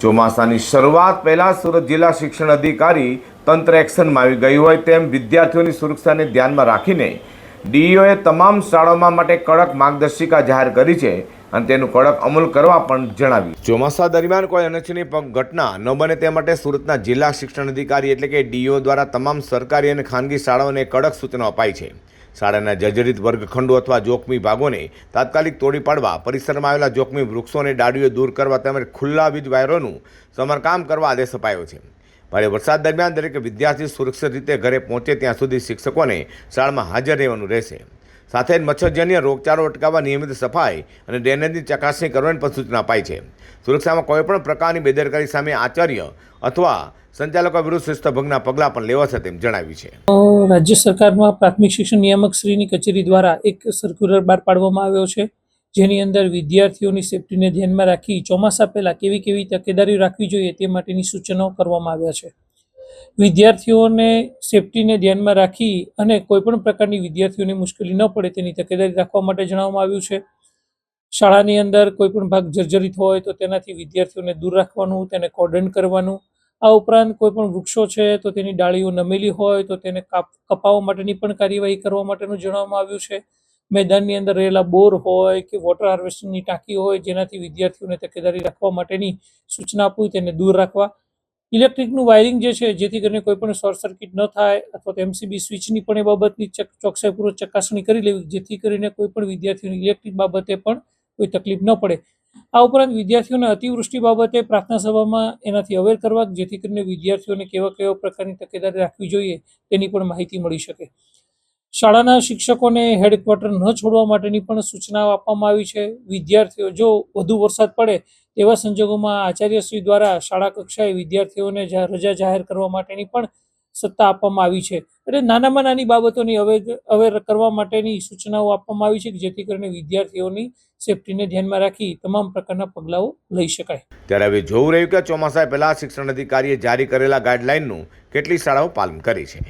ચોમાસાની શરૂઆત પહેલાં સુરત જિલ્લા શિક્ષણ અધિકારી તંત્ર એક્શનમાં આવી ગયું હોય તેમ વિદ્યાર્થીઓની સુરક્ષાને ધ્યાનમાં રાખીને ડીઈઓએ તમામ શાળાઓમાં માટે કડક માર્ગદર્શિકા જાહેર કરી છે અને તેનું કડક અમલ કરવા પણ જણાવ્યું। ચોમાસા દરમિયાન કોઈ અનિચ્છનીય ઘટના ન બને તે માટે સુરતના જિલ્લા શિક્ષણ અધિકારી એટલે કે ડીઈઓ દ્વારા તમામ સરકારી અને ખાનગી શાળાઓને કડક સૂચનાઓ અપાઈ છે। શાળાના જર્જરિત વર્ગખંડો અથવા જોખમી ભાગોને તાત્કાલિક તોડી પાડવા, પરિસરમાં આવેલા જોખમી વૃક્ષો અને ડાળીઓ દૂર કરવા તેમજ ખુલ્લા વીજ વાયરોનું સમારકામ કરવા આદેશ અપાયો છે। ભારે વરસાદ દરમિયાન દરેક વિદ્યાર્થી સુરક્ષિત રીતે ઘરે પહોંચે ત્યાં સુધી શિક્ષકોને શાળામાં હાજર રહેવાનું રહેશે। સાથે જ મચ્છરજન્ય રોગચાળો અટકાવવા નિયમિત સફાઈ અને ડ્રેનેજની ચકાસણી કરવાની પણ સૂચના અપાઈ છે। સુરક્ષામાં કોઈપણ પ્રકારની બેદરકારી સામે આચાર્ય અથવા સંચાલકો વિરુદ્ધ શિસ્તભંગના પગલાં પણ લેવાશે તેમ જણાવ્યું છે। રાજ્ય સરકારમાં પ્રાથમિક શિક્ષણ નિયામક શ્રીની કચેરી દ્વારા એક સર્ક્યુલર બહાર પાડવામાં આવ્યો છે, જેની અંદર વિદ્યાર્થીઓની સેફટીને ધ્યાનમાં રાખી ચોમાસા પહેલાં કેવી તકેદારી રાખવી જોઈએ તે માટેની સૂચનો કરવામાં આવ્યા છે। વિદ્યાર્થીઓને સેફટીને ધ્યાનમાં રાખી અને કોઈપણ પ્રકારની વિદ્યાર્થીઓને મુશ્કેલી ન પડે તેની તકેદારી રાખવા માટે જણાવવામાં આવ્યું છે। શાળાની અંદર કોઈપણ ભાગ જર્જરિત હોય તો તેનાથી વિદ્યાર્થીઓને દૂર રાખવાનું, તેને કોર્ડન કરવાનું। આ ઉપરાંત કોઈપણ વૃક્ષો છે તો તેની ડાળીઓ નમેલી હોય તો તેને કપાવવા માટેની પણ કાર્યવાહી કરવા માટેનું જણાવવામાં આવ્યું છે। મેદાનની અંદર રહેલા બોર હોય કે વોટર હાર્વેસ્ટિંગની ટાંકી હોય જેનાથી વિદ્યાર્થીઓને તકેદારી રાખવા માટેની સૂચના આપવી, તેને દૂર રાખવા। ઇલેક્ટ્રિકનું વાયરિંગ જે છે જેથી કરીને કોઈપણ શોર્ટ સર્કિટ ન થાય અથવા તો એમસીબી સ્વિચની પણ એ બાબતની ચોકસાઈપૂર્વક ચકાસણી કરી લેવી જેથી કરીને કોઈપણ વિદ્યાર્થીઓને ઇલેક્ટ્રિક બાબતે પણ કોઈ તકલીફ ન પડે। આ ઉપરાંત વિદ્યાર્થીઓને અતિવૃષ્ટિ બાબતે પ્રાર્થના સભામાં એનાથી અવેર કરવા જેથી કરીને વિદ્યાર્થીઓને કેવા પ્રકારની તકેદારી રાખવી જોઈએ તેની પણ માહિતી મળી શકે। શાળાના શિક્ષકોને હેડક્વાર્ટર ન છોડવા માટેની પણ સૂચનાઓ આપવામાં આવી છે। વિદ્યાર્થીઓ જો વધુ વરસાદ પડે તેવા સંજોગોમાં આચાર્યશ્રી દ્વારા શાળા કક્ષાએ વિદ્યાર્થીઓને રજા જાહેર કરવા માટેની પણ સત્તા આપવામાં આવી છે। એટલે નાનામાં નાની બાબતોની અવેર કરવા માટેની સૂચનાઓ આપવામાં આવી છે જેથી કરીને વિદ્યાર્થીઓની સેફટીને ધ્યાનમાં રાખી તમામ પ્રકારના પગલાઓ લઈ શકાય। ત્યારે હવે જોવું રહ્યું કે ચોમાસા પહેલા શિક્ષણ અધિકારીએ જારી કરેલા ગાઈડલાઈનનું કેટલી શાળાઓ પાલન કરી છે।